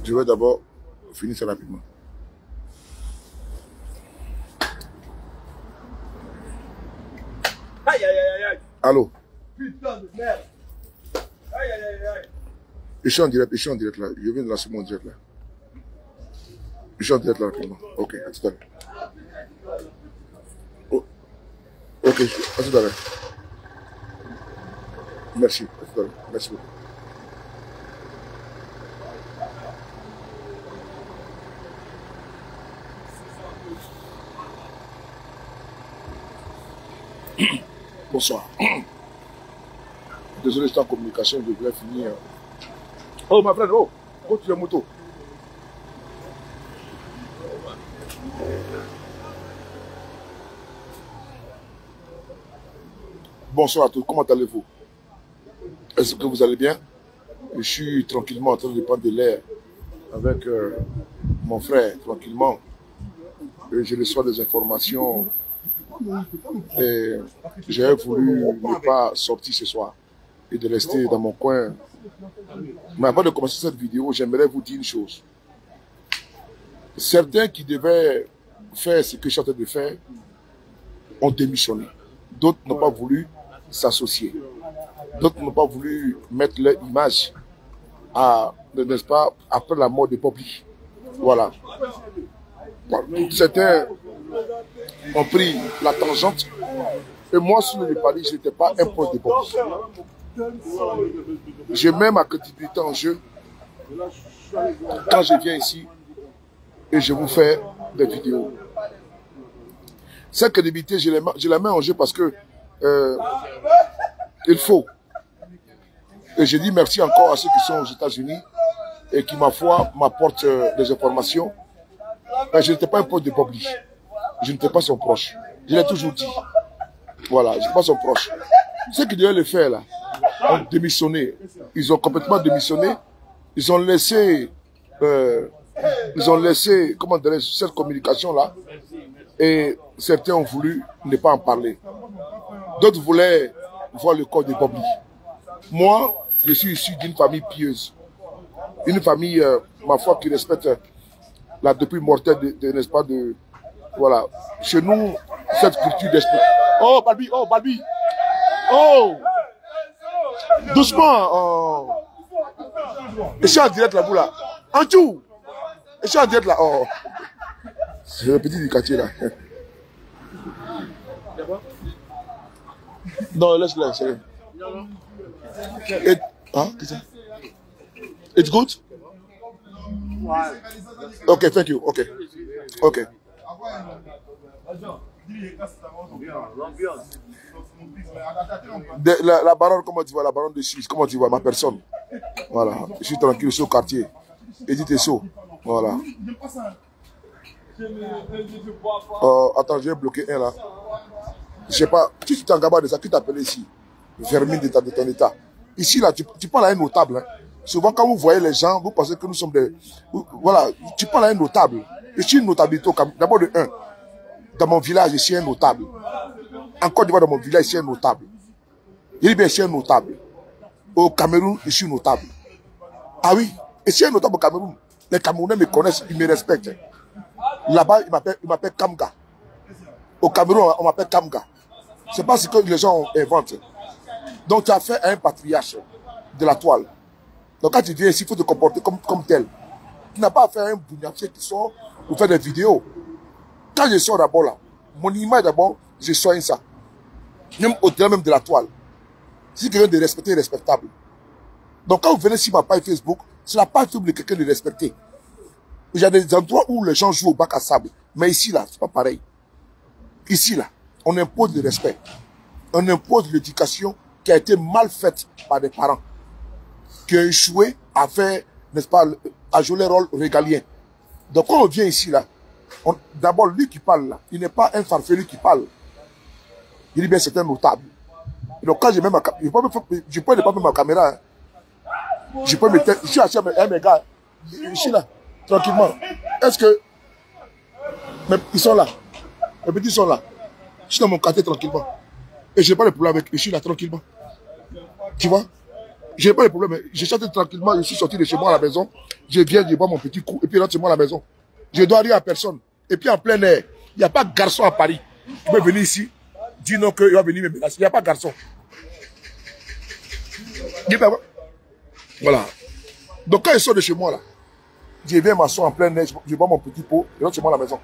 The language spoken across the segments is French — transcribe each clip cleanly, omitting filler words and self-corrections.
Je vais d'abord finir ça rapidement. Aïe, aïe, aïe, aïe. Allô? Putain de merde. Aïe, aïe, aïe, aïe. Je suis en direct là. Je viens de lancer mon direct là. Je suis en direct là rapidement. Ok, à tout à l'heure. Oh, ok, à tout à l'heure. Merci, à tout à l'heure. Merci beaucoup. Bonsoir. Désolé, j'étais en communication, je devrais finir. Oh, ma frère, oh, tu es moto. Bonsoir à tous, comment allez-vous? Est-ce que vous allez bien? Je suis tranquillement en train de prendre de l'air avec mon frère, tranquillement. Et je reçois des informations et j'ai voulu ne pas sortir ce soir et de rester dans mon coin. Mais avant de commencer cette vidéo, j'aimerais vous dire une chose. Certains qui devaient faire ce que je suis en train de faire ont démissionné. D'autres n'ont pas voulu s'associer. D'autres n'ont pas voulu mettre leur image n'est-ce pas, après la mort de Bobby. Voilà. Certains ont pris la tangente. Et moi, sur le Paris, je n'étais pas un proche de Bobby. Je mets ma crédibilité en jeu quand je viens ici et je vous fais des vidéos. Cette crédibilité, je la mets en jeu parce que il faut. Et je dis merci encore à ceux qui sont aux États-Unis et qui, ma foi, m'apportent des informations. Mais je n'étais pas un proche de Bobby. Je n'étais pas son proche. Je l'ai toujours dit. Voilà, je n'étais pas son proche. Ceux qui devaient le faire, là, ont démissionné. Ils ont complètement démissionné. Ils ont laissé, comment dirais-je, cette communication-là. Et certains ont voulu ne pas en parler. D'autres voulaient voir le corps de Bobby. Moi, je suis issu d'une famille pieuse. Une famille, ma foi, qui respecte la depuis mortelle, n'est-ce pas, de... Voilà. Chez nous, cette culture d'esprit. Oh, Balbi, oh, Balbi. Oh! Doucement. Oh. Je suis en direct là-bas, là. En tout. Je suis en direct là. Oh. C'est le petit du quartier, là. Non, laisse-le, c'est hein? It's good? Okay, thank you. Okay. Okay. La baronne, comment tu vois? La baronne de Suisse, comment tu vois? Ma personne. Voilà. Je suis tranquille, je suis au quartier. Edith et chaud. Voilà. Attends, j'ai bloqué un là. Je sais pas, tu t'en gabas de ça, qui t'appelle ici? Vermine de ton état. Ici, là, tu parles à un notable. Hein. Souvent, quand vous voyez les gens, vous pensez que nous sommes des... Voilà, tu parles à un notable. Je suis une notabilité. D'abord, de un, dans mon village, je suis un notable. En Côte d'Ivoire, dans mon village, je suis un notable. Je dis bien, je suis un notable. Au Cameroun, je suis notable. Ah oui, et je suis un notable au Cameroun. Les Camerounais me connaissent, ils me respectent. Là-bas, ils m'appellent Kamga. Au Cameroun, on m'appelle Kamga. C'est pas ce que les gens inventent. Donc, tu as fait un patriarche de la toile. Donc, quand tu viens ici, il faut te comporter comme tel. Tu n'as pas à faire un bougnafier qui sort pour faire des vidéos. Quand je sors d'abord là, mon image d'abord, je soigne ça. Même au-delà même de la toile. Si quelqu'un de respecté est respectable. Donc, quand vous venez sur ma page Facebook, c'est la page Facebook de quelqu'un de respecté. Il y a des endroits où les gens jouent au bac à sable. Mais ici, là, c'est pas pareil. Ici, là, on impose le respect. On impose l'éducation qui a été mal faite par des parents. Qui ont échoué à faire, n'est-ce pas, à jouer le rôle régalien. Donc, quand on vient ici, là, d'abord, lui qui parle, là, il n'est pas un farfelu qui parle. Il dit bien, c'est un notable. Et donc, quand je mets ma caméra, je peux ne pas mettre ma caméra. Hein. Je peux mettre, je suis assis avec mes gars. Je suis là, tranquillement. Est-ce que, mais ils sont là. Les petits sont là. Je suis dans mon quartier tranquillement. Et je n'ai pas de problème avec eux. Je suis là tranquillement. Tu vois? J'ai pas de problème. Je chante tranquillement, je suis sorti de chez moi à la maison. Je viens, je bois mon petit coup et puis rentre chez moi à la maison. Je dois rien à personne. Et puis en plein air, il n'y a pas de garçon à Paris qui peut venir ici, dire non qu'il va venir me menacer. Il n'y a pas de garçon. Voilà. Donc quand je sors de chez moi là, je viens m'asseoir en plein air, je bois mon petit pot et rentre chez moi à la maison.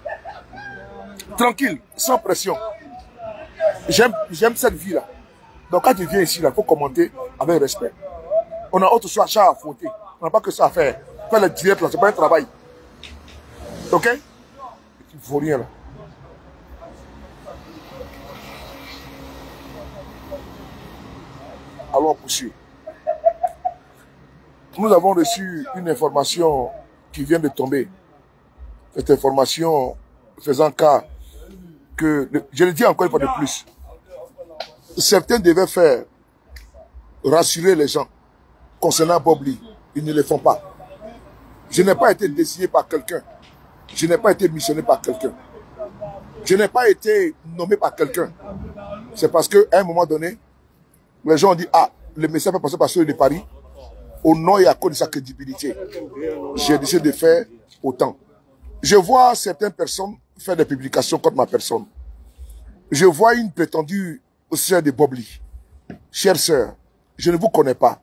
Tranquille, sans pression. J'aime cette vie là. Donc quand tu viens ici, il faut commenter avec respect. On a autre chose à fouetter. On n'a pas que ça à faire. Faire le direct là, c'est pas un travail. Ok? Il ne faut rien là. Allons poursuivre. Nous avons reçu une information qui vient de tomber. Cette information faisant cas que, je le dis encore une fois de plus, certains devaient faire rassurer les gens concernant Bob Lee. Ils ne le font pas. Je n'ai pas été désigné par quelqu'un. Je n'ai pas été missionné par quelqu'un. Je n'ai pas été nommé par quelqu'un. C'est parce qu'à un moment donné, les gens ont dit, ah, le message peut passer par ceux de Paris, au nom et à cause de sa crédibilité. J'ai décidé de faire autant. Je vois certaines personnes faire des publications contre ma personne. Je vois une prétendue sœur de Bob Lee. Chère sœur, je ne vous connais pas.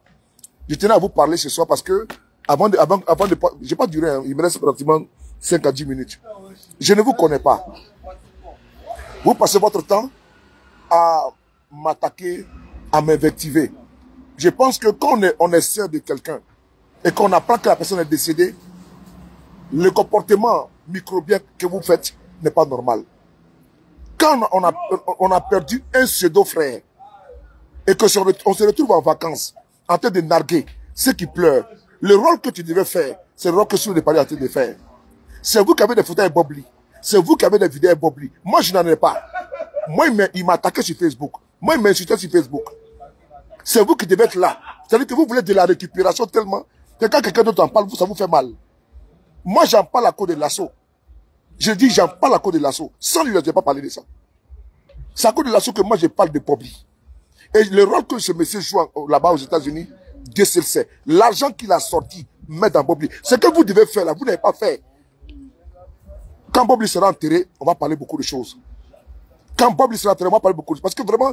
Je tenais à vous parler ce soir parce que, avant de je n'ai pas duré, hein, il me reste pratiquement 5 à 10 minutes. Je ne vous connais pas. Vous passez votre temps à m'attaquer, à m'invectiver. Je pense que quand on est sœur de quelqu'un et qu'on apprend que la personne est décédée, le comportement microbien que vous faites n'est pas normal. Quand on a perdu un pseudo-frère et qu'on se retrouve en vacances, en train de narguer ceux qui pleurent, le rôle que tu devais faire, c'est le rôle que ceux de Paris ont en train de faire. C'est vous qui avez des photos avec Bob Lee. C'est vous qui avez des vidéos avec Bob Lee. Moi, je n'en ai pas. Moi, il m'a attaqué sur Facebook. Moi, il m'a insulté sur Facebook. C'est vous qui devez être là. C'est-à-dire que vous voulez de la récupération tellement que quand quelqu'un d'autre en parle, ça vous fait mal. Moi, j'en parle à cause de l'assaut. Je dis, j'en parle à cause de l'assaut. Sans lui, je ne vais pas parler de ça. C'est à cause de l'assaut que moi, je parle de Bob Lee. Et le rôle que ce monsieur joue là-bas aux États-Unis, Dieu seul sait. L'argent qu'il a sorti, met dans Bob Lee. Ce que vous devez faire là, vous n'avez pas fait. Quand Bob Lee sera enterré, on va parler beaucoup de choses. Quand Bob Lee sera enterré, on va parler beaucoup de choses. Parce que vraiment,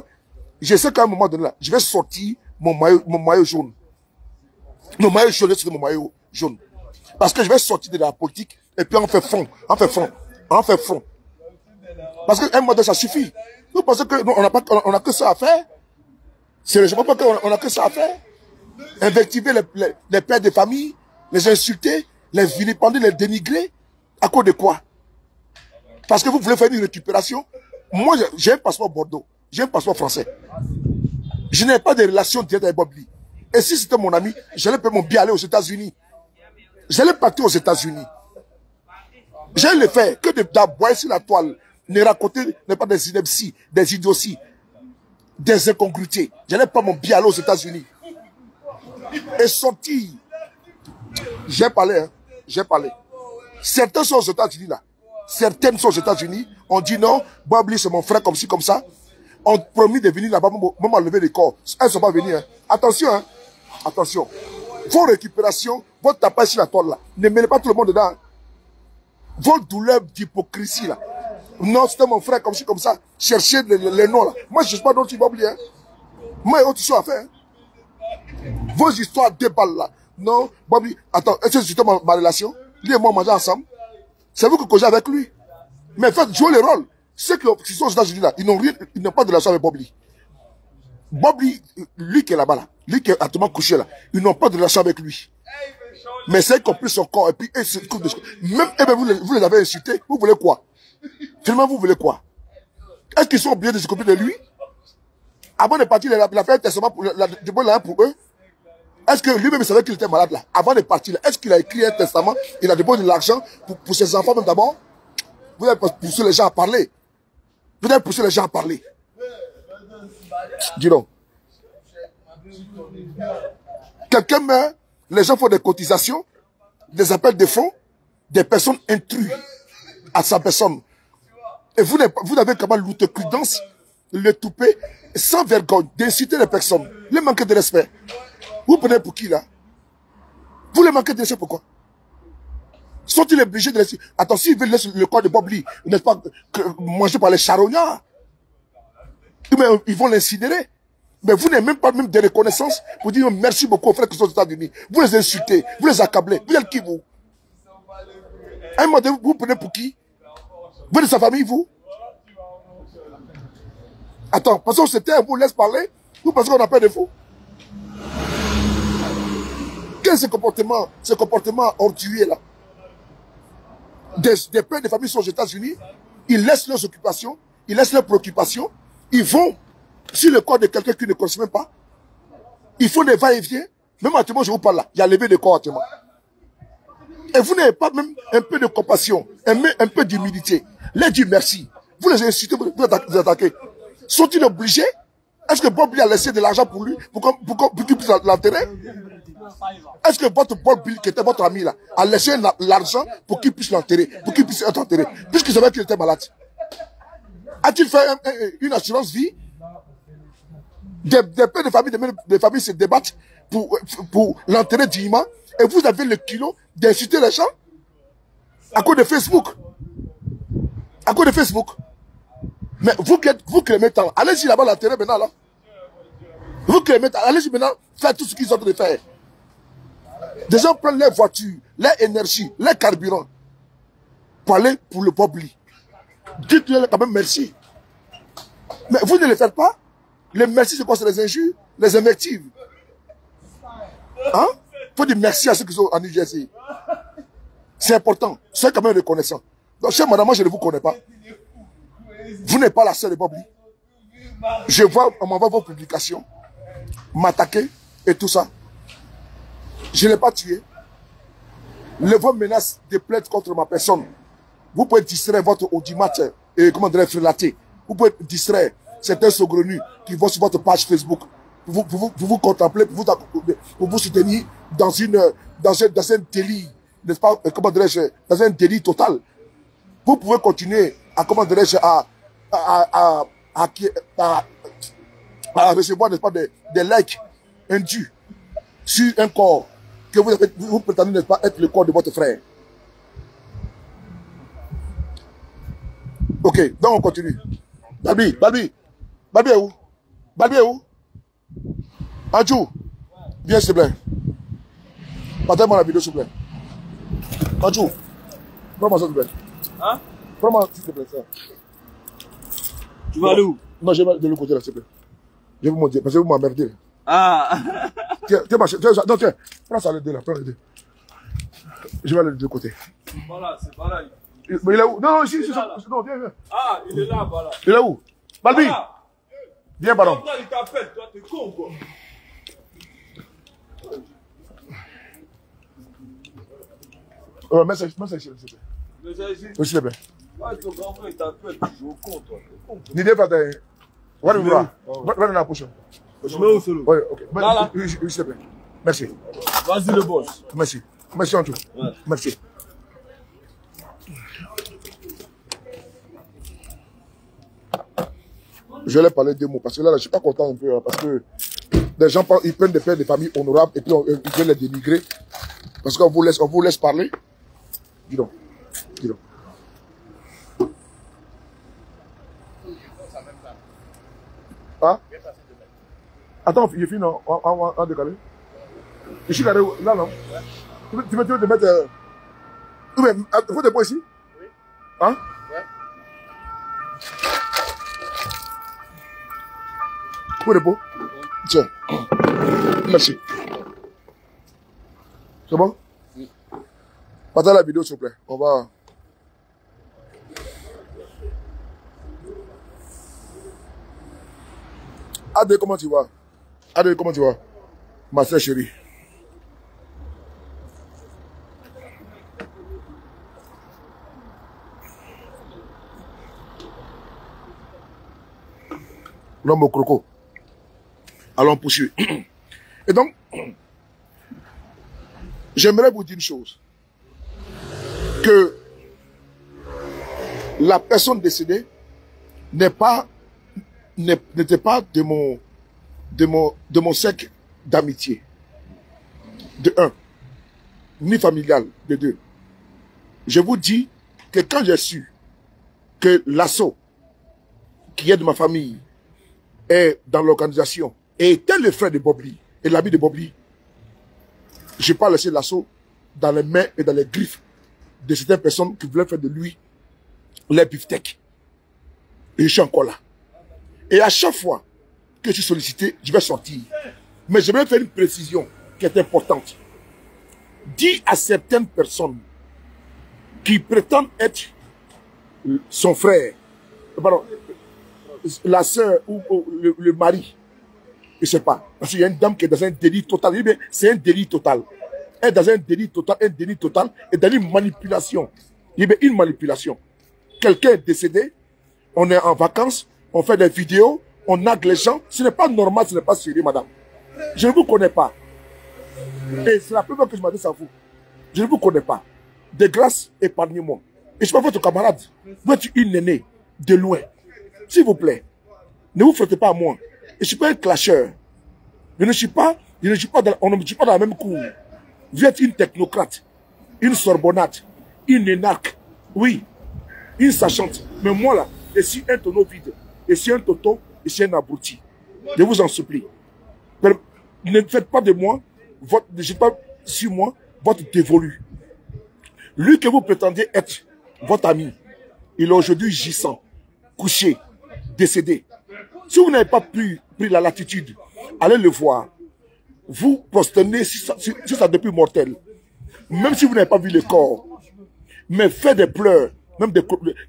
je sais qu'à un moment donné là, je vais sortir mon maillot jaune. Mon maillot jaune, c'est mon maillot jaune. Parce que je vais sortir de la politique et puis on fait fond. On fait fond. On fait fond. Parce qu'un moment donné, ça suffit. Vous pensez que on n'a que ça à faire? Sérieusement, pas qu'on n'a que ça à faire? Invectiver les pères de famille, les insulter, les vilipender, les dénigrer. À cause de quoi? Parce que vous voulez faire une récupération. Moi, j'ai un passeport Bordeaux. J'ai un passeport français. Je n'ai pas de relation directe avec Bob Lee. Et si c'était mon ami, j'allais payer mon billet aller aux États-Unis. J'allais partir aux États-Unis. J'allais le faire que d'aboyer sur la toile, ne raconter pas des inepties, des idioties, des incongruités. J'allais pas mon billet aller aux États-Unis. Et sortir. J'ai parlé, hein. J'ai parlé. Certains sont aux États-Unis là. Certaines sont aux États-Unis. On dit non, Bob Lee c'est mon frère comme ci, comme ça. On promis de venir là-bas, même enlever les corps. Elles ne sont pas venues. Hein. Attention, hein. Attention. Vos récupérations, votre tapage sur la toile là. Ne mêlez pas tout le monde dedans. Hein. Vos douleurs d'hypocrisie là. Non, c'était mon frère comme ci, comme ça. Cherchez les noms là. Moi, je ne cherche pas d'autres Bob Lee. Hein. Moi, il y a autre chose à faire. Hein. Vos histoires déballent là. Non, Bob Lee. Attends, est-ce que c'était ma relation? Lui et moi, on mangeait ensemble. C'est vous qui causez avec lui. Mais faites jouer le rôle. Ceux qui sont aux États-Unis là, ils n'ont pas de relation avec Bob Lee. Bob Lee, lui qui est là-bas là, lui qui est actuellement couché là, ils n'ont pas de relation avec lui. Mais c'est compris son corps et puis même vous les avez insultés, vous voulez quoi? Finalement, vous voulez quoi? Est-ce qu'ils sont obligés de se couper de lui? Avant de partir, il a fait un testament pour eux. Est-ce que lui-même savait qu'il était malade là? Avant de partir, est-ce qu'il a écrit un testament? Il a déposé de l'argent pour ses enfants même d'abord? Vous avez poussé les gens à parler. Vous avez poussé les gens à parler. Dis donc. Quelqu'un meurt, les gens font des cotisations, des appels de fonds, des personnes intrues à sa personne. Et vous n'avez qu'à l'outrecuidance, le toupet, sans vergogne, d'insulter les personnes, le manque de respect. Vous prenez pour qui là? Vous les manquez de respect pourquoi? Sont-ils obligés de laisser? Attends, s'ils veulent laisser le corps de Bob Lee, n'est-ce pas, mangé par les charognards, mais ils vont l'incinérer. Mais vous n'avez même pas même de reconnaissance pour dire merci beaucoup aux frères qui sont aux États-Unis. Vous les insultez, vous les accablez. Vous êtes qui vous? À un moment donné, vous prenez pour qui? Vous êtes de sa famille, vous? Attends, parce qu'on se tait, on vous laisse parler, vous pensez qu'on a peur de vous? Quel est ce comportement orgueilleux là? Des pères de famille sont aux États-Unis, ils laissent leurs occupations, ils laissent leurs préoccupations, ils vont sur le corps de quelqu'un qui ne connaissent même pas. Ils font des va-et-vient. Même actuellement, je vous parle là, il y a levé de corps actuellement. Et vous n'avez pas même un peu de compassion, un peu d'humilité. Les dire merci. Vous les incitez, vous les attaquez. Sont-ils obligés? Est-ce que Bob Lee a laissé de l'argent pour lui, pour qu'il puisse l'enterrer? Est-ce que votre Bob Lee, qui était votre ami là, a laissé l'argent pour qu'il puisse l'enterrer, pour qu'il puisse être enterré, puisqu'il savait qu'il était malade? A-t-il fait une assurance vie? Des pères de famille se débattent pour l'enterrer dignement, et vous avez le kilo d'insulter les gens à cause de Facebook. À cause de Facebook. Mais vous qui les mettez, allez-y là-bas l'enterrer maintenant là. Vous qui les mettez, allez-y maintenant faire tout ce qu'ils ont en train de faire. Des gens prennent leur voiture, leur énergie, leur carburant pour aller pour le Bob Lee. Dites-leur quand même merci. Mais vous ne le faites pas. Les merci, c'est quoi? C'est les injures, les invectives. Hein? Il faut dire merci à ceux qui sont en New Jersey. C'est important. Soyez quand même reconnaissant. Donc, chère madame, moi je ne vous connais pas. Vous n'êtes pas la sœur de Bob Lee. Je vois, on m'envoie vos publications, m'attaquer et tout ça. Je ne l'ai pas tué. Vos menaces de plainte contre ma personne. Vous pouvez distraire votre audimat et comment dirais-je, frilaté. Vous pouvez distraire certains saugrenus qui vont sur votre page Facebook pour vous contempler, pour vous soutenir dans un délit, n'est-ce pas, comment dirais-je, dans un délit total. Vous pouvez continuer à, comment dirais-je, à recevoir, n'est-ce pas, des likes indus sur un corps que vous prétendez, n'est-ce pas, être le corps de votre frère. Ok, donc on continue. Balbi est où? Balbi est où? Anjou, viens s'il te plaît. Partez-moi la vidéo s'il te plaît. Anjou, prends-moi ça s'il te plaît. Hein? Prends-moi s'il te plaît ça. Tu vas aller où? Non, je vais de l'autre côté là s'il te plaît. Je vais vous montrer, parce que vous m'emmerdez. Ah! Tiens, non, tiens, prends ça les deux là, prends les deux. Je vais aller de l'autre côté. Voilà, c'est pas là. Mais il est où? Non, ici, non, viens. Ah, il est là, voilà. Il est où? Balbi! Voilà. Viens, pardon. Il t'appelle, toi, t'es con, quoi. Mets ça ici, s'il te plaît. Mais ça ici. S'il te plaît. Ouais, ton grand frère, il t'appelle, tu joues au con, toi. T'es con, toi. N'idée pas de... What do you want? What do you push? Je mets où, c'est Oui, ok. Là. S'il te plaît. Merci. Vas-y, le boss. Merci. Merci, Antou. Ouais. Merci. Je vais parler deux mots parce que là, je ne suis pas content un peu. Parce que des gens ils prennent des pères de famille honorables et puis ils veulent les dénigrer. Parce qu'on vous laisse parler. Dis donc. Dis donc. Hein? Attends, il est fini, non? En décalé. Je suis garé là, non? Tu veux te mettre. Oui, mais il faut des points ici? Oui. Hein? Ouais. Pour le pot? Tiens. Merci. C'est bon? Oui. Partage la vidéo, s'il vous plaît. On va. Adé, comment tu vas? Adé, comment tu vas? Ma soeur chérie. L'homme au croco. Allons poursuivre. Et donc, j'aimerais vous dire une chose. Que la personne décédée n'était pas de mon cercle d'amitié. de un, ni familial, de deux. Je vous dis que quand j'ai su que l'assaut qui est de ma famille est dans l'organisation et était le frère de Bobli et l'ami de Bobli, je n'ai pas laissé l'assaut dans les mains et dans les griffes de certaines personnes qui voulaient faire de lui les beefsteaks. Et je suis encore là. Et à chaque fois que je suis sollicité, je vais sortir. Mais je vais faire une précision qui est importante. Dis à certaines personnes qui prétendent être son frère, pardon, la sœur ou le mari, je ne sais pas. Parce qu'il y a une dame qui est dans un délit total. C'est un délit total. Elle est dans un délit total et dans une manipulation. Une manipulation. Quelqu'un est décédé, on est en vacances, on fait des vidéos, on nague les gens. Ce n'est pas normal, ce n'est pas sérieux, madame. Je ne vous connais pas. Et c'est la première fois que je m'adresse à vous. Je ne vous connais pas. De grâce, épargnez-moi. Et je suis pas votre camarade. Vous êtes une aînée, de loin. S'il vous plaît, ne vous frottez pas à moi. Et je ne suis pas un clasheur. On ne me tue pas dans la même cour. Vous êtes une technocrate, une sorbonnate, une énarque. Oui, une sachante. Mais moi là, je suis un tonneau vide. Je suis un toto, je suis un abruti. Je vous en supplie. Ne faites pas de moi, ne jetez pas sur moi votre dévolu. Lui que vous prétendez être votre ami, il est aujourd'hui gisant, couché, décédé. Si vous n'avez pas pris la latitude, allez le voir. Vous prosternez si ça depuis mortel. Même si vous n'avez pas vu le corps. Mais faites des pleurs, même des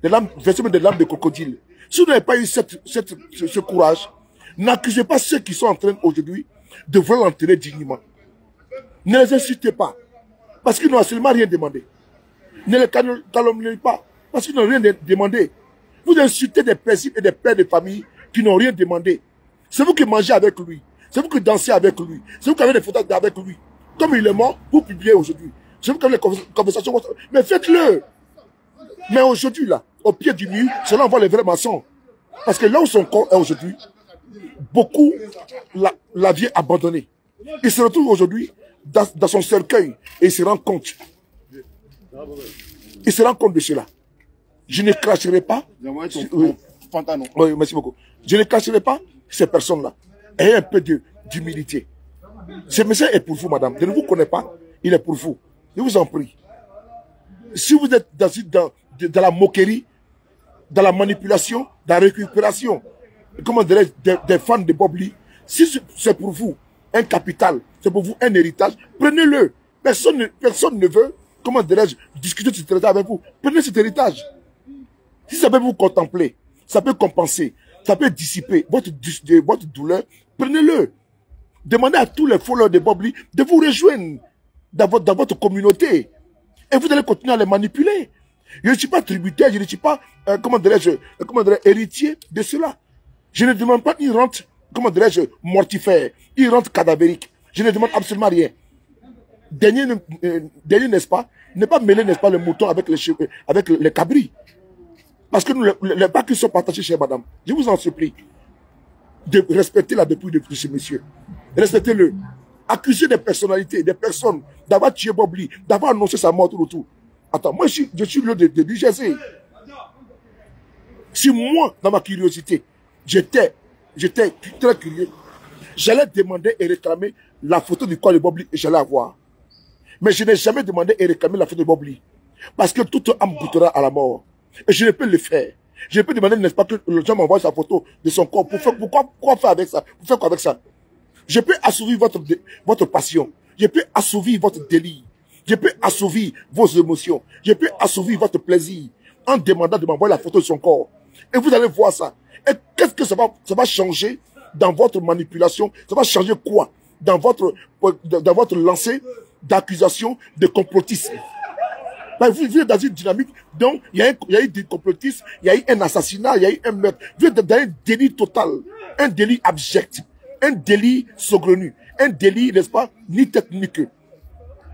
larmes de crocodile. Si vous n'avez pas eu ce courage, n'accusez pas ceux qui sont en train aujourd'hui de vouloir l'enterrer dignement. Ne les insultez pas. Parce qu'ils n'ont absolument rien demandé. Ne les calomniez pas. Parce qu'ils n'ont rien demandé. Vous insultez des principes et des pères de famille qui n'ont rien demandé. C'est vous qui mangez avec lui. C'est vous qui dansez avec lui. C'est vous qui avez des photos avec lui. Comme il est mort, vous publiez aujourd'hui. C'est vous qui avez des conversations. Mais faites-le. Mais aujourd'hui, là, au pied du mur, c'est là où on voit les vrais maçons. Parce que là où son corps est aujourd'hui, beaucoup l'aviez abandonné. Il se retrouve aujourd'hui dans son cercueil et il se rend compte. Il se rend compte de cela. Je ne cracherai pas. Oui, merci beaucoup. Je ne cracherai pas ces personnes-là. Ayez un peu d'humilité. Ce message est pour vous, madame. Je ne vous connais pas. Il est pour vous. Je vous en prie. Si vous êtes dans la moquerie, dans la manipulation, dans la récupération, comment dirais-je, des fans de Bobli, si c'est pour vous un capital, c'est pour vous un héritage, prenez-le. Personne ne veut, comment dirais-je, discuter de cet héritage avec vous. Prenez cet héritage. Si ça peut vous contempler, ça peut compenser, ça peut dissiper votre douleur, prenez-le. Demandez à tous les followers de Bobli de vous rejoindre dans votre communauté. Et vous allez continuer à les manipuler. Je ne suis pas tributaire, je ne suis pas, héritier de cela. Je ne demande pas une rente, mortifère, une rente cadavérique. Je ne demande absolument rien. Dernier, n'est-ce pas, ne pas mêler, n'est-ce pas, le mouton avec les cabris. Parce que les bacs qui sont partagés chez madame, je vous en supplie de respecter la dépouille de ce monsieur. Respectez-le. Accusez des personnalités, des personnes d'avoir tué Bobli, d'avoir annoncé sa mort tout le tout. Attends, moi je suis le de l'UGC. Si moi, dans ma curiosité, j'étais très curieux, j'allais demander et réclamer la photo du corps de Bobli et j'allais avoir. Mais je n'ai jamais demandé et réclamé la photo de Bobli. Parce que toute âme goûtera à la mort. Et je ne peux le faire. Je peux demander, n'est-ce pas, que le gens m'envoie sa photo de son corps. Pourquoi faire avec ça? Pour faire quoi avec ça? Je peux assouvir votre passion. Je peux assouvir votre délire. Je peux assouvir vos émotions. Je peux assouvir votre plaisir en demandant de m'envoyer la photo de son corps. Et vous allez voir ça. Et qu'est-ce que ça va changer dans votre manipulation? Ça va changer quoi dans votre lancée d'accusation de complotisme? Ben, vous êtes dans une dynamique, donc il y a eu des complotistes, il y a eu un assassinat, il y a eu un meurtre. Vous êtes dans un délit total, un délit abject, un délit saugrenu, un délit, n'est-ce pas, ni tête ni queue.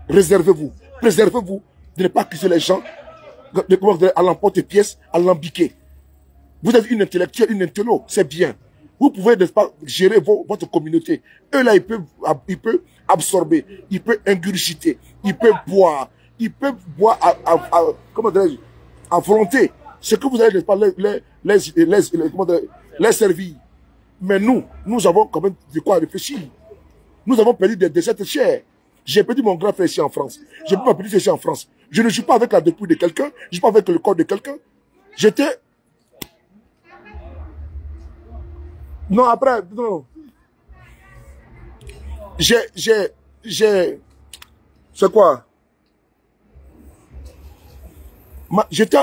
Réservez-vous, préservez-vous de ne pas accuser les gens à l'emporte-pièce, à l'ambiquer. Vous êtes une intellectuelle, une intello, c'est bien. Vous pouvez, n'est-ce pas, gérer votre communauté. Eux, là, ils peuvent absorber, ils peuvent ingurgiter, ils peuvent boire, comment dirais-je, à volonté. Ce que vous allez, n'est-ce pas, les servir. Mais nous avons quand même de quoi réfléchir. Nous avons perdu des êtres chers. J'ai perdu mon grand frère ici en France. J'ai perdu ma petite ici en France. Je ne suis pas avec la dépouille de quelqu'un. Je ne suis pas avec le corps de quelqu'un. J'étais... Non, après, non. C'est quoi? J'étais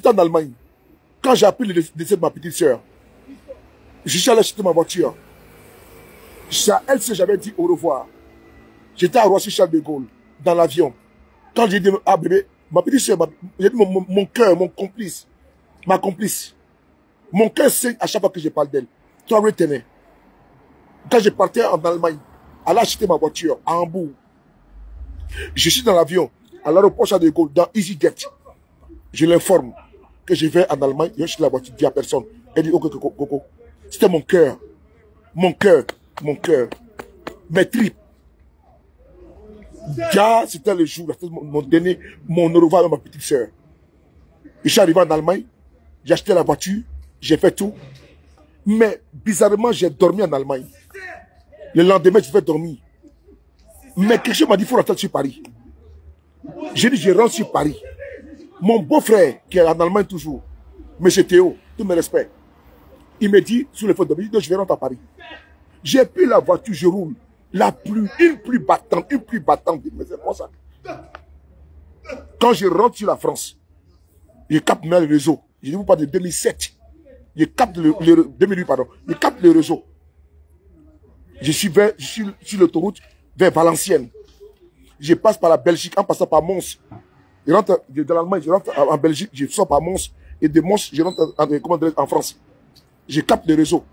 en Allemagne. Quand j'ai appris le décès de ma petite sœur, je suis allé acheter ma voiture. Elle sait, j'avais dit au revoir. J'étais à Roissy-Charles de Gaulle, dans l'avion. Quand j'ai dit, ah bébé, ma petite sœur, j'ai dit mon cœur, mon complice, ma complice. Mon cœur saigne à chaque fois que je parle d'elle. Toi, retenez. Quand je partais en Allemagne, elle a acheté ma voiture à Hambourg. Je suis dans l'avion, à l'aéroport Charles de Gaulle, dans EasyJet. Je l'informe que je vais en Allemagne, je suis la voiture, dis à personne. Elle dit, ok, coco. C'était mon cœur. Mon cœur. Mes tripes. C'était le jour, m'ont donné mon au revoir à ma petite sœur. Je suis arrivé en Allemagne, j'ai acheté la voiture, j'ai fait tout. Mais bizarrement, j'ai dormi en Allemagne. Le lendemain, je vais dormir. Mais quelque chose m'a dit, il faut rentrer sur Paris. J'ai dit, je rentre sur Paris. Mon beau-frère, qui est en Allemagne toujours, M. Théo, tous mes respects, il me dit, sur le fond de je vais rentrer à Paris. J'ai pris la voiture, je roule. Une plus battante. Mais c'est quoi ça? Quand je rentre sur la France, je capte même le réseau. Je ne vous parle de 2007. Je capte 2008, pardon. Je capte le réseau. Je suis sur l'autoroute vers Valenciennes. Je passe par la Belgique en passant par Mons. Je rentre de l'Allemagne, je rentre en Belgique, je sors par Mons. Et de Mons, je rentre en France. Je capte le réseau.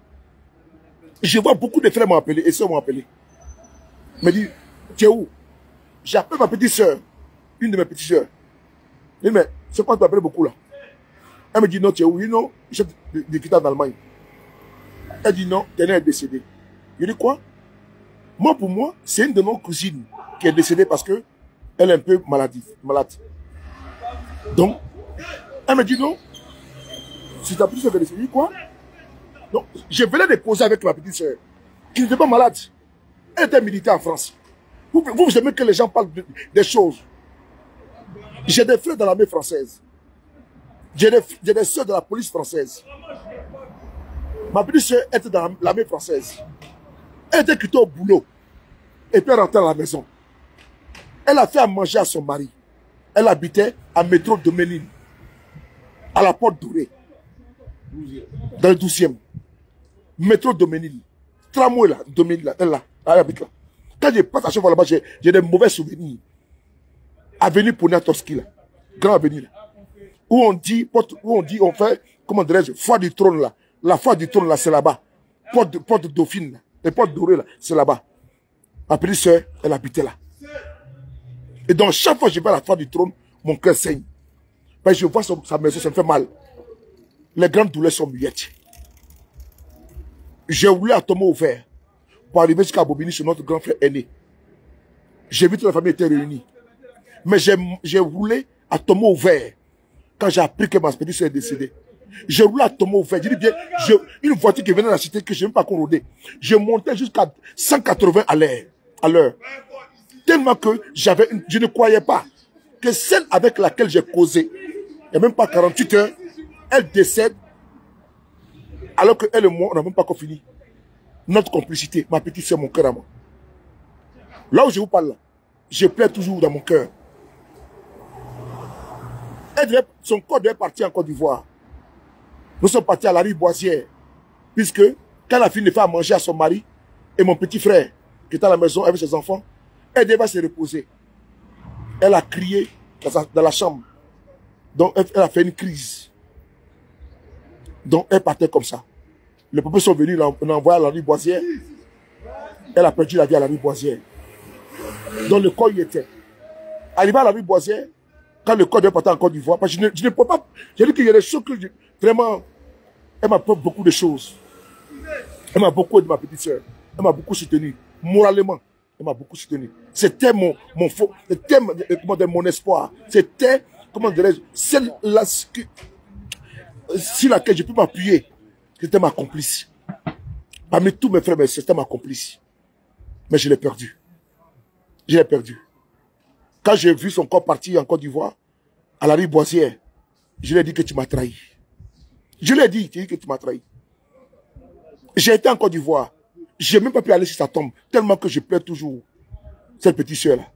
Je vois beaucoup de frères m'ont appelé et sœurs m'ont appelé. Me dit, tu es où? J'appelle ma petite sœur, une de mes petites sœurs. Je dis, mais c'est quoi tu m'appelles beaucoup là? Elle me dit, non, tu es où? Non, je suis de quitter en Allemagne. Elle dit, non, Téné est décédé. Je dis, quoi? Moi, pour moi, c'est une de nos cousines qui est décédée parce que elle est un peu malade. Donc, elle me dit, non, si ta petite sœur est décédée, je dis, quoi? Donc, je venais de causer avec ma petite sœur, qui n'était pas malade. Elle était militaire en France. Vous aimez que les gens parlent des choses. J'ai des frères dans l'armée française. J'ai des soeurs de la police française. Ma petite soeur était dans l'armée française. Elle était quittée au boulot. Et puis elle rentrait à la maison. Elle a fait à manger à son mari. Elle habitait à métro de Méline. À la porte dorée. Dans le 12e. Métro de Méline. Tramway là, de Méline là. Elle habite là. Quand je passe à chaque fois là-bas, j'ai des mauvais souvenirs. Avenue Poniatowski là. Grand avenue là. Où on dit, on fait, comment dirais-je, foi du trône là. La foi du trône là, c'est là-bas. Porte de Dauphine là. Les portes dorées là, c'est là-bas. Ma petite soeur, elle habitait là. Et donc, chaque fois que je vais à la foi du trône, mon cœur saigne. Parce que je vois sa maison, ça me fait mal. Les grandes douleurs sont muettes. J'ai roulé à Thomas ouvert pour arriver jusqu'à Bobigny chez notre grand frère aîné. J'ai vu toute la famille était réunie. Mais j'ai roulé à Thomas ouvert quand j'ai appris que ma petite soeur est décédée. J'ai roulé à Thomas ouvert. Je dis bien, une voiture qui venait de la cité que je n'ai même pas corrodé. Je montais jusqu'à 180 à l'heure. Tellement que je ne croyais pas que celle avec laquelle j'ai causé, il n'y a même pas 48 heures, elle décède, alors qu'elle et moi, on n'a même pas encore fini. Notre complicité, ma petite soeur, mon cœur à moi. Là où je vous parle, là, je pleure toujours dans mon cœur. Son corps devait partir en Côte d'Ivoire. Nous sommes partis à la rue Boisière, puisque quand la fille ne fait à manger à son mari, et mon petit frère, qui est à la maison avec ses enfants, elle devait se reposer. Elle a crié dans la chambre. Donc elle a fait une crise. Donc elle partait comme ça. Les papas sont venus, on l'a envoyé à la rue Boisière. Elle a perdu la vie à la rue Boisière. Donc le corps y était. Arrivé à la rue Boisière, quand le corps devait partir en Côte d'Ivoire, parce que je ne peux pas. J'ai dit qu'il y a des choses que vraiment, elle m'apporte beaucoup de choses. Elle m'a beaucoup aidé, ma petite soeur. Elle m'a beaucoup soutenu. Moralement, elle m'a beaucoup soutenu. C'était mon espoir. C'était, comment dirais-je, celle-là sur laquelle je peux m'appuyer. C'était ma complice. Parmi tous mes frères, c'était ma complice. Mais je l'ai perdu. Je l'ai perdu. Quand j'ai vu son corps partir en Côte d'Ivoire, à la rue Boissière, je lui ai dit que tu m'as trahi. Je lui ai dit que tu m'as trahi. J'ai été en Côte d'Ivoire. Je n'ai même pas pu aller sur sa tombe, tellement que je pleure toujours cette petite soeur-là.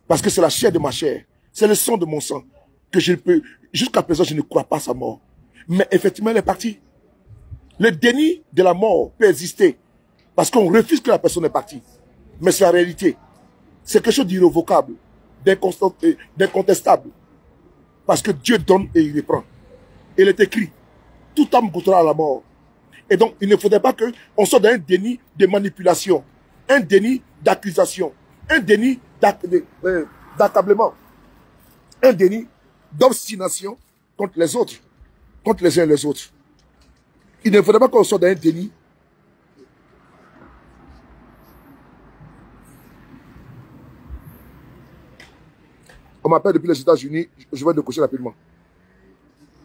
Parce que c'est la chair de ma chair. C'est le sang de mon sang. Que je peux, jusqu'à présent, je ne crois pas à sa mort. Mais effectivement, elle est partie. Le déni de la mort peut exister. Parce qu'on refuse que la personne est partie. Mais c'est la réalité. C'est quelque chose d'irrévocable, d'incontestable. Parce que Dieu donne et il reprend. Il est écrit, tout homme goûtera à la mort. Et donc, il ne faudrait pas qu'on soit dans un déni de manipulation, un déni d'accusation, un déni d'accablement, un déni d'obstination contre les autres, contre les uns et les autres. Il ne faudrait pas qu'on soit dans un déni. On m'appelle depuis les États-Unis, je vais décocher rapidement.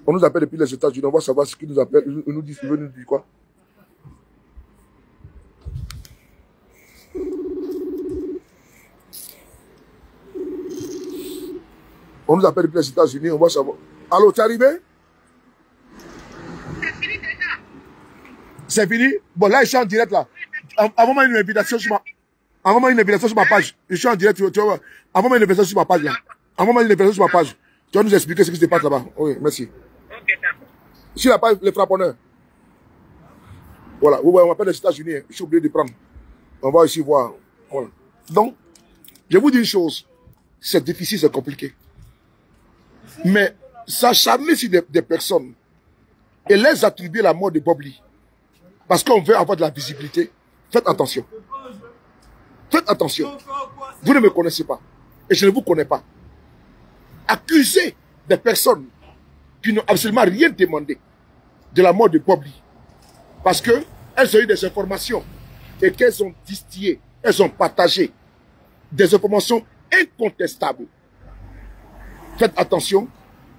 On nous appelle depuis les États-Unis, on va savoir ce qu'ils nous appellent. Ils nous disent quoi? On nous appelle depuis les États-Unis, on va savoir. Allô, t'es arrivé? C'est fini déjà. C'est fini? Bon, là, je suis en direct là. Envoie-moi une invitation sur ma page. Je suis en direct, tu vois. Envoie-moi une invitation sur ma page là. Envoie-moi une invitation sur ma page. Tu vas nous expliquer ce qui se passe là-bas. Oui, merci. Ok, d'accord. Sur la page, les frapponneurs. Voilà, on m'appelle les États-Unis. Je suis obligé de prendre. On va ici voir. Voilà. Donc, je vous dis une chose. C'est difficile, c'est compliqué. Mais s'acharner sur des personnes et les attribuer la mort de Bob Lee, parce qu'on veut avoir de la visibilité, faites attention. Faites attention. Vous ne me connaissez pas. Et je ne vous connais pas. Accuser des personnes qui n'ont absolument rien demandé de la mort de Bob Lee, parce qu'elles ont eu des informations et qu'elles ont distillé, elles ont partagé des informations incontestables. Faites attention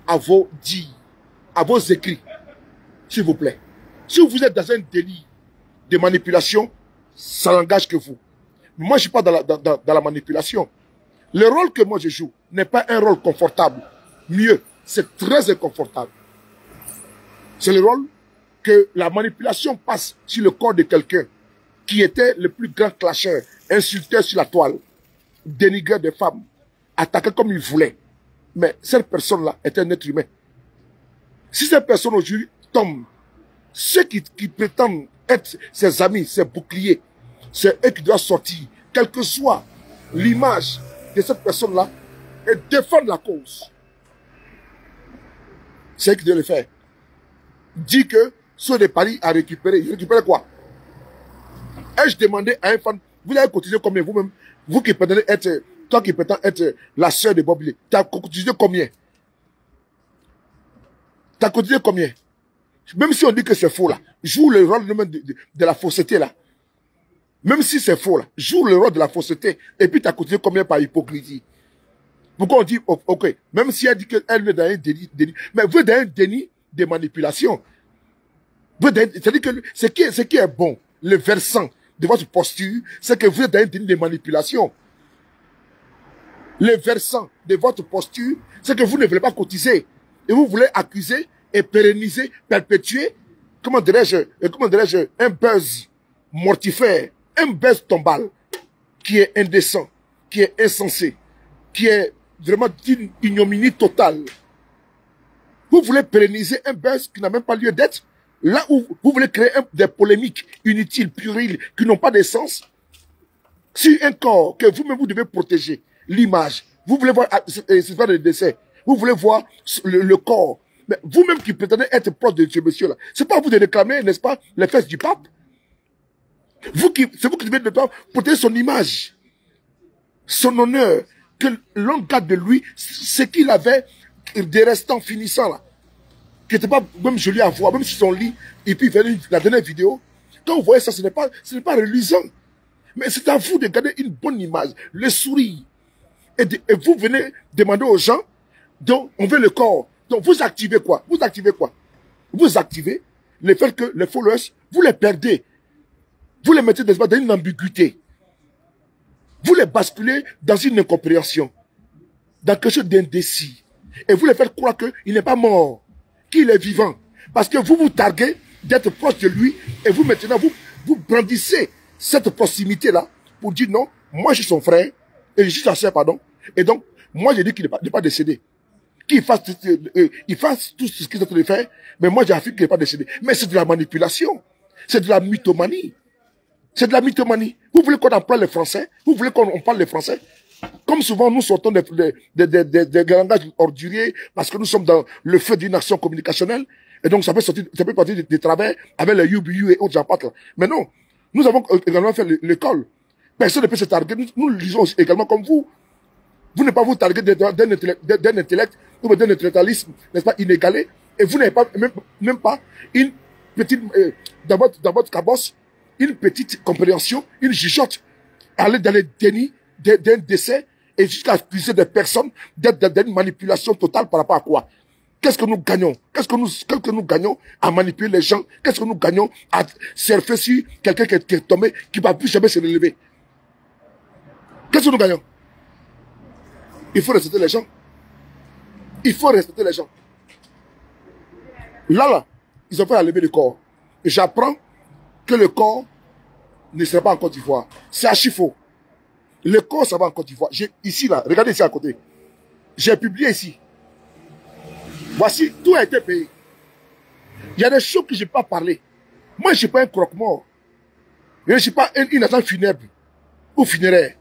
à vos dires, à vos écrits, s'il vous plaît. Si vous êtes dans un délit de manipulation, ça n'engage que vous. Moi, je ne suis pas dans la manipulation. Le rôle que moi je joue n'est pas un rôle confortable. Mieux, c'est très inconfortable. C'est le rôle que la manipulation passe sur le corps de quelqu'un qui était le plus grand clasheur, insulteur sur la toile, dénigreur des femmes, attaqué comme il voulait. Mais cette personne-là est un être humain. Si cette personne aujourd'hui tombe, ceux qui prétendent être ses amis, ses boucliers, c'est eux qui doivent sortir, quelle que soit l'image de cette personne-là, et défendre la cause. C'est eux qui doivent le faire. Dit que ceux de Paris à récupérer, ils récupèrent quoi? Ai-je demandé à un fan, vous avez cotisé combien vous-même, vous qui prétendez être, toi qui prétends être la sœur de Bob Lee, tu as cotisé combien? Tu as cotisé combien? Même si on dit que c'est faux là, joue le rôle de la fausseté là. Même si c'est faux là, joue le rôle de la fausseté. Et puis tu as cotisé combien par hypocrisie? Pourquoi on dit, ok, même si elle dit qu'elle est dans un déni, mais vous êtes dans un déni de manipulation. C'est-à-dire que ce qui est bon, le versant de votre posture, c'est que vous êtes dans un déni de manipulation. Le versant de votre posture, c'est que vous ne voulez pas cotiser. Et vous voulez accuser et pérenniser, perpétuer, comment dirais-je, un buzz mortifère, un buzz tombal, qui est indécent, qui est insensé, qui est vraiment d'une ignominie totale. Vous voulez pérenniser un buzz qui n'a même pas lieu d'être, là où vous voulez créer des polémiques inutiles, puriles, qui n'ont pas de sens, sur un corps que vous-même vous devez protéger, l'image. Vous voulez voir, c'est pas le décès, vous voulez voir le corps. Mais vous-même qui prétendez être proche de ce monsieur-là, c'est pas à vous de réclamer, n'est-ce pas, les fesses du pape. C'est vous qui devez protéger son image, son honneur, que l'on garde de lui ce qu'il avait des restants finissants là, qui n'était pas même joli à voir, même sur son lit. Et puis il fait la dernière vidéo, Quand vous voyez ça, ce n'est pas reluisant. Mais c'est à vous de garder une bonne image, le sourire. Et vous venez demander aux gens, donc on veut le corps. Donc vous activez quoi? Vous activez quoi? Vous activez le fait que les followers, vous les perdez. Vous les mettez dans une ambiguïté. Vous les basculez dans une incompréhension. Dans quelque chose d'indécis. Et vous les faites croire qu'il n'est pas mort, qu'il est vivant. Parce que vous vous targuez d'être proche de lui et vous maintenant, vous brandissez cette proximité-là pour dire non, moi je suis son frère, et je suis sa soeur, pardon. Et donc, moi je dis qu'il n'est pas décédé. Qu'il fasse, il fasse tout ce qu'il est en train de faire, mais moi j'affirme qu'il n'est pas décédé. Mais c'est de la manipulation. C'est de la mythomanie. C'est de la mythomanie. Vous voulez qu'on emploie les Français? Vous voulez qu'on parle les Français? Comme souvent nous sortons des langages orduriers parce que nous sommes dans le feu d'une action communicationnelle et donc ça peut partir des travers avec les UBU et autres gens. Mais non, nous avons également fait l'école. Personne ne peut se targuer. Nous lisons également comme vous. Vous n'êtes pas vous targuer d'un intellect ou d'un intellectualisme, n'est-ce pas, inégalé, et vous n'avez pas même pas une petite dans votre cabosse, une petite compréhension, une jugeote, aller dans les dénis d'un décès et jusqu'à accuser des personnes d'être dans une manipulation totale par rapport à quoi? Qu'est-ce que nous gagnons? Qu'est-ce que nous gagnons à manipuler les gens? Qu'est-ce que nous gagnons à surfer sur quelqu'un qui est tombé, qui ne va plus jamais se relever? Qu'est-ce que nous gagnons? Il faut respecter les gens. Il faut respecter les gens. Là, ils ont fait la levée du corps. Et j'apprends que le corps ne sera pas en Côte d'Ivoire. C'est archi faux. Le corps, ça va en Côte d'Ivoire. Ici, là, regardez ici à côté. J'ai publié ici. Voici, tout a été payé. Il y a des choses que je n'ai pas parlé. Moi, je ne suis pas un croque-mort. Je ne suis pas une agent funèbre ou funéraire.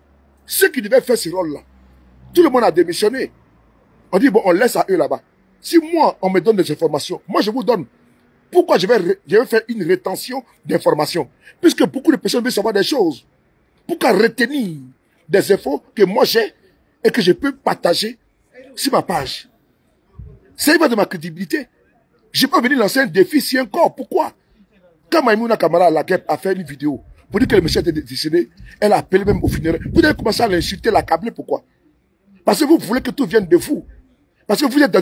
Ceux qui devaient faire ce rôle-là, tout le monde a démissionné. On dit, bon, on laisse à eux là-bas. Si moi, on me donne des informations, moi, je vous donne. Pourquoi je vais faire une rétention d'informations? Puisque beaucoup de personnes veulent savoir des choses. Pourquoi retenir des infos que moi j'ai et que je peux partager sur ma page? Ça y va de ma crédibilité. Je peux venir lancer un défi si encore. Pourquoi? Quand Maïmouna Kamara a fait une vidéo pour dire que le monsieur était décédé, elle a appelé même au funéraire. Vous avez commencé à l'insulter, l'accabler. Pourquoi? Parce que vous voulez que tout vienne de vous. Parce que vous êtes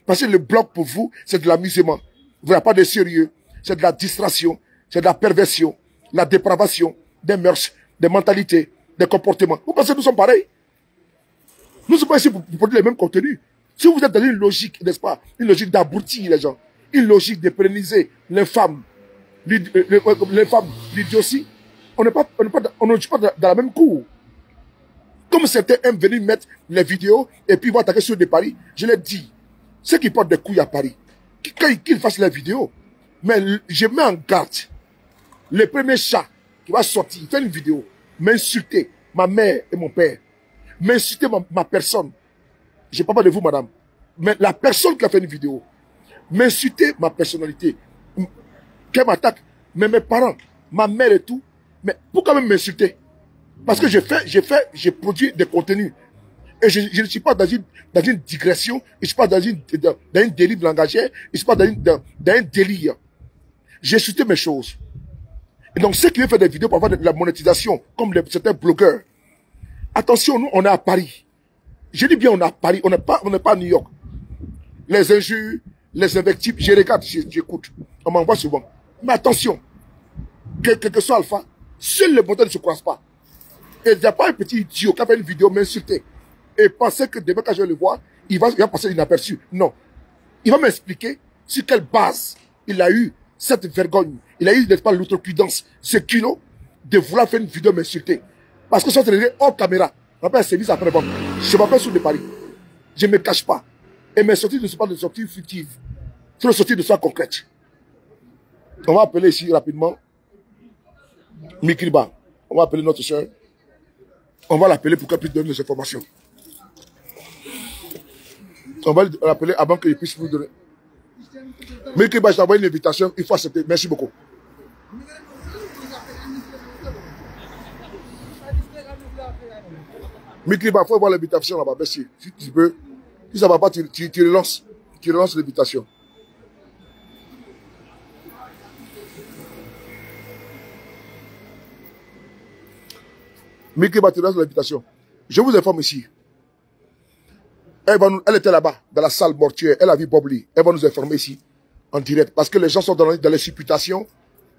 parce que le bloc pour vous, c'est de l'amusement. Vous n'avez pas de sérieux. C'est de la distraction. C'est de la perversion. La dépravation. Des mœurs. Des mentalités. Des comportements. Vous pensez que nous sommes pareils? Nous ne sommes pas ici pour produire les mêmes contenus. Si vous êtes dans une logique, n'est-ce pas? Une logique d'abrutir les gens. Une logique de pérenniser l'infâme. L'infâme, l'idiotie. On ne joue pas dans la même cour. Comme certains aiment venir mettre les vidéos et puis vont attaquer sur des paris, je l'ai dit. Ceux qui portent des couilles à Paris, qu'ils fassent les vidéos. Mais je mets en garde. Le premier chat qui va sortir, faire une vidéo, m'insulter, ma mère et mon père, m'insulter ma personne. Je ne parle pas de vous, madame. Mais la personne qui a fait une vidéo, m'insulter ma personnalité, qu'elle m'attaque, mais mes parents, ma mère et tout, mais pourquoi même m'insulter? Parce que j'ai produit des contenus. Et je ne suis pas dans une digression, je ne suis pas dans une dérive langagière, je ne suis pas dans un délire. J'ai insulté mes choses. Et donc, ceux qui veulent faire des vidéos pour avoir de la monétisation, comme certains blogueurs, attention, nous, on est à Paris. Je dis bien, on est à Paris, on n'est pas à New York. Les injures, les invectives, je regarde, j'écoute. On m'envoie souvent. Mais attention, quel que soit Alpha, seul le montant ne se croise pas. Et il n'y a pas un petit idiot qui a fait une vidéo m'insulter et penser que demain quand je vais le voir, il va passer inaperçu. Non. Il va m'expliquer sur quelle base il a eu cette vergogne. Il a eu, n'est-ce pas, l'outrecuidance, ce kilo de vouloir faire une vidéo m'insulter. Parce que ça, c'est hors caméra. On appelle un service après-vente. Je m'appelle sur de Paris. Je ne me cache pas. Et mes sorties ne sont pas des sorties fictives. Ce sont des sorties de soi concrètes. On va appeler ici rapidement Mikriba. On va appeler notre soeur. On va l'appeler pour qu'elle puisse donner des informations. On va l'appeler avant qu'il puisse nous donner. Mais que je t'envoie une invitation, il faut accepter. Merci beaucoup. Mikriba, il faut voir l'invitation là-bas. Merci. Si tu peux. Si ça ne va pas, tu relances. Tu relances l'invitation. Miki Batira sur l'invitation. Je vous informe ici. Elle était là-bas, dans la salle mortuaire. Elle a vu Bob Lee. Elle va nous informer ici, en direct. Parce que les gens sont dans les supputations.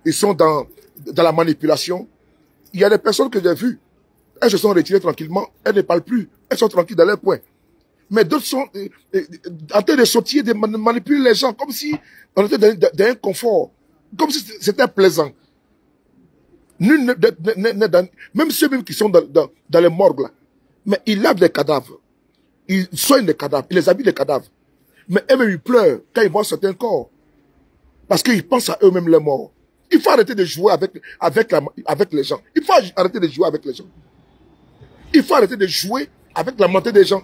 Ils sont dans la manipulation. Il y a des personnes que j'ai vues. Elles se sont retirées tranquillement. Elles ne parlent plus. Elles sont tranquilles dans leur coin. Mais d'autres sont en train de sautiller, de manipuler les gens, comme si on était dans un confort. Comme si c'était plaisant. Même ceux qui sont dans les morgues, là. Mais ils lavent des cadavres. Ils soignent les cadavres. Ils les habillent les cadavres. Mais eux-mêmes, ils pleurent quand ils voient certains corps. Parce qu'ils pensent à eux-mêmes les morts. Il faut arrêter de jouer avec les gens. Il faut arrêter de jouer avec les gens. Il faut arrêter de jouer avec la mentalité des gens.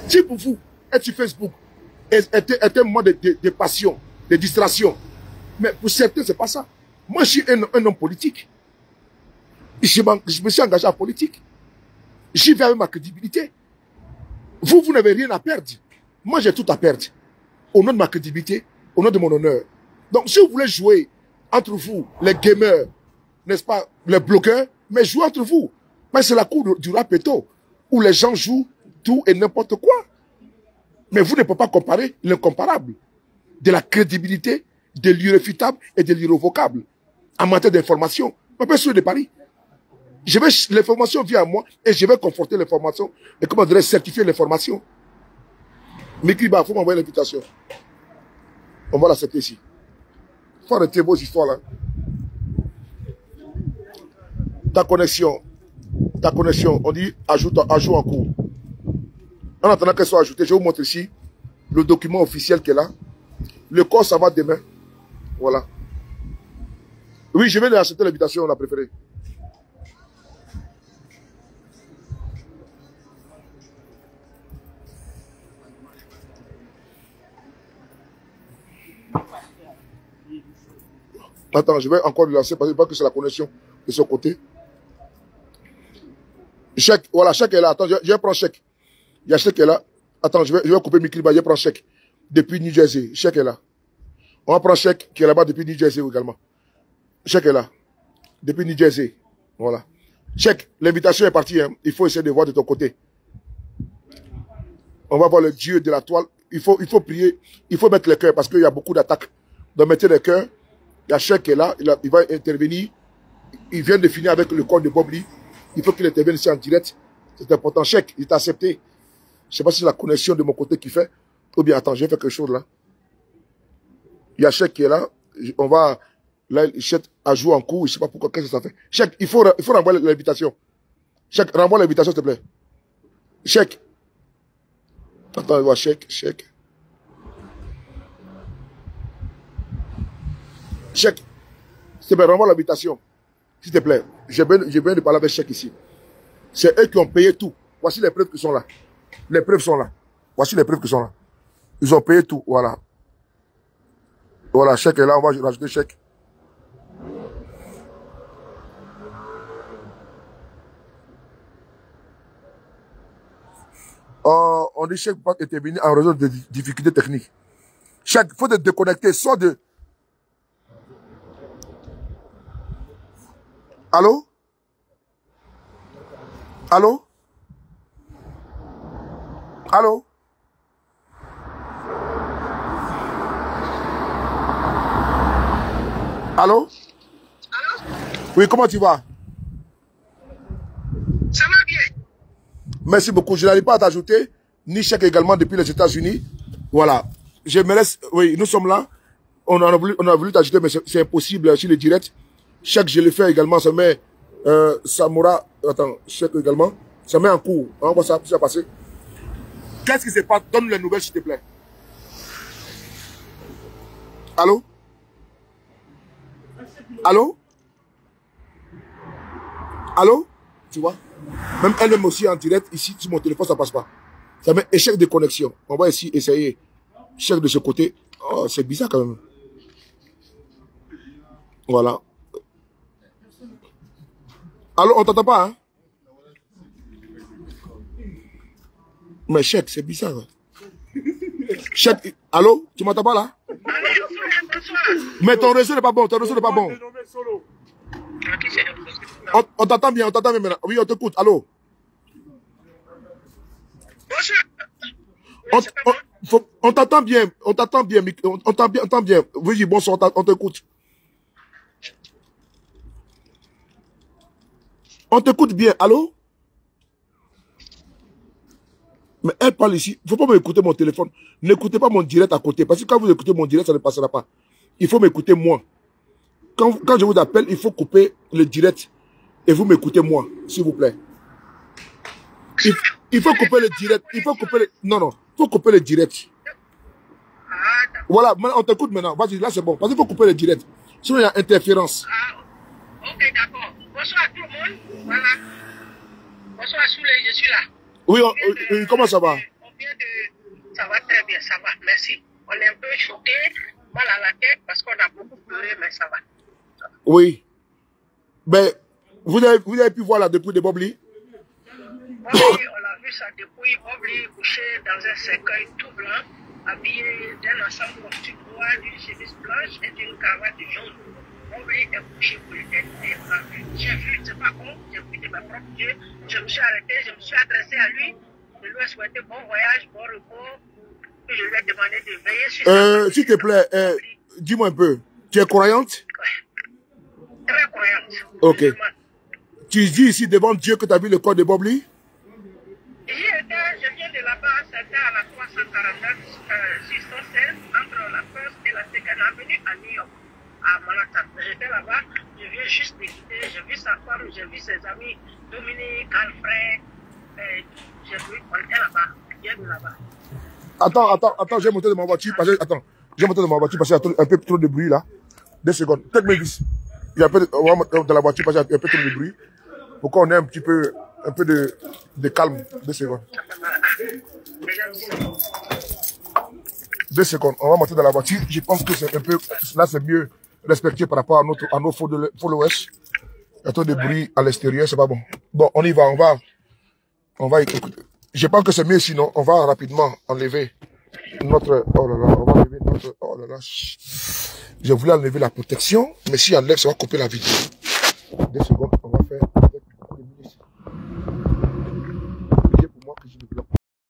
Si pour vous, être sur Facebook est un moment de passion, de distraction. Mais pour certains, c'est pas ça. Moi, je suis un homme politique. Je me suis engagé en politique. J'y vais avec ma crédibilité. Vous n'avez rien à perdre. Moi, j'ai tout à perdre. Au nom de ma crédibilité, au nom de mon honneur. Donc, si vous voulez jouer entre vous, les gamers, n'est-ce pas, les blogueurs, mais jouez entre vous. Mais c'est la cour du rapeto, où les gens jouent tout et n'importe quoi. Mais vous ne pouvez pas comparer l'incomparable. De la crédibilité, de l'irréfutable et de l'irrévocable. En matière d'information, on peut sur de Paris. L'information vient à moi et je vais conforter l'information et comment dirais-je certifier l'information. Mikiba, il faut m'envoyer l'invitation. On va l'accepter ici. Il faut arrêter vos histoires là. Ta connexion, on dit ajoute en cours. En attendant qu'elle soit ajoutée, je vais vous montrer ici le document officiel qu'elle a. Le corps, ça va demain. Voilà. Oui, je vais lui accepter l'invitation, on a préféré. Attends, je vais encore le lancer parce que je pense que c'est la connexion de ce côté. Chèque, voilà, chèque est là. Attends, je vais prendre chèque. Il y a chèque est là. Attends, je vais couper Mikiba, je vais prendre chèque. Depuis New Jersey, chèque est là. On va prendre chèque qui est là-bas depuis New Jersey également. Chèque est là. Depuis New Jersey. Voilà. Chèque, l'invitation est partie. Hein. Il faut essayer de voir de ton côté. On va voir le Dieu de la toile. Il faut prier. Il faut mettre le cœur parce qu'il y a beaucoup d'attaques. Donc mettez le cœur. Il y a chèque qui est là. Il va intervenir. Il vient de finir avec le corps de Bob Lee. Il faut qu'il intervienne ici en direct. C'est important. Chèque, il t'a accepté. Je ne sais pas si c'est la connexion de mon côté qui fait. Ou bien, attends, je vais faire quelque chose là. Il y a chèque qui est là. On va... Là, chèque à jouer en cours. Je ne sais pas pourquoi. Qu'est-ce que ça fait? Chèque, il faut renvoyer l'invitation. Chèque, renvoie l'invitation, s'il te plaît. Chèque. Attends, on va chèque. Chèque, s'il te plaît, renvoie l'invitation. S'il te plaît. J'ai besoin de parler avec chèque ici. C'est eux qui ont payé tout. Voici les preuves qui sont là. Les preuves sont là. Voici les preuves qui sont là. Ils ont payé tout. Voilà. Voilà, chèque est là. On va rajouter chèque. On dit chèque peut pas intervenir en raison de difficultés techniques. Chèque, il faut te déconnecter. Soit de... Allô? Allô? Allô? Allô? Oui, comment tu vas? Ça va bien. Merci beaucoup. Je n'arrive pas à t'ajouter, ni chèque également depuis les États-Unis. Voilà. Je me laisse. Oui, nous sommes là. On a voulu t'ajouter, mais c'est impossible sur le direct. Chèque, je le fais également. Ça met Samora. Attends, chèque également. Ça met en cours. On voit ça, ça passer. Qu'est-ce qui se passe? Donne les nouvelles, s'il te plaît. Allô? Allô? Allô? Tu vois? Même elle-même aussi en direct, ici, sur mon téléphone, ça passe pas. Ça met échec de connexion. On va ici essayer. Échec de ce côté. Oh, c'est bizarre quand même. Voilà. Allô, on t'entend pas, hein? Mais chèque, c'est bizarre. Chèque, allô? Tu m'entends pas là? Mais ton réseau n'est pas bon, ton réseau n'est pas bon. On t'entend bien maintenant. Oui, on t'écoute. Allô? On t'entend bien. On t'entend bien. On t'entend bien. Oui, bonsoir, on t'écoute. On t'écoute bien. Allô? Mais elle parle ici. Il ne faut pas m'écouter mon téléphone. N'écoutez pas mon direct à côté. Parce que quand vous écoutez mon direct, ça ne passera pas. Il faut m'écouter moi. Quand je vous appelle, il faut couper le direct. Et vous m'écoutez moi, s'il vous plaît. Il faut couper le direct. Il faut couper le... Non, non. Il faut couper le direct. Voilà, on t'écoute maintenant. Vas-y, là c'est bon. Parce qu'il faut couper le direct. Sinon, il y a interférence. Ok, d'accord. Bonsoir à tout le monde. Voilà. Bonsoir, Souley, je suis là. Oui, comment ça va? Ça va très bien, ça va, merci. On est un peu choqué, mal à la tête, parce qu'on a beaucoup pleuré, mais ça va. Oui. Mais, vous avez pu voir la dépouille de Bobli? Oui, on a vu sa dépouille, Bobli couché dans un cercueil tout blanc, habillé d'un ensemble costume noir, d'une chemise blanche et d'une cravate jaune. Bobli est couché pour l'éternité. J'ai vu, c'est pas con, j'ai vu de mes propres yeux. Je me suis arrêté, je me suis adressé à lui. Je lui ai souhaité bon voyage, bon repos. Puis je lui ai demandé de veiller sur sa... S'il te plaît, dis-moi un peu. Tu es croyante? Ouais. Très croyante. Ok. Vraiment. Tu dis ici devant Dieu que tu as vu le corps de Bobli? Je viens de là-bas, c'était à la 349 616, entre la First et la Second Avenue à New York, à Manhattan. J'étais là-bas, je viens juste d'écouter, j'ai vu sa femme, j'ai vu ses amis, Dominique, Alfred, j'ai vu, on était là-bas, bien de là-bas. Attends, j'ai monté de ma voiture parce qu'il y a un peu trop de bruit là. 2 secondes. Take me this. Il y a un peu de la voiture parce qu'il y a un peu trop de bruit. Pour qu'on ait un peu de calme. 2 secondes. 2 secondes. On va monter dans la voiture. Je pense que c'est un peu, là c'est mieux respecté par rapport à nos followers. Il y a trop de bruit à l'extérieur, c'est pas bon. Bon, on y va, on va écouter. Je pense que c'est mieux sinon, on va rapidement enlever notre, oh là là, on va enlever notre, oh là là. Je voulais enlever la protection, mais si on enlève, ça va couper la vidéo.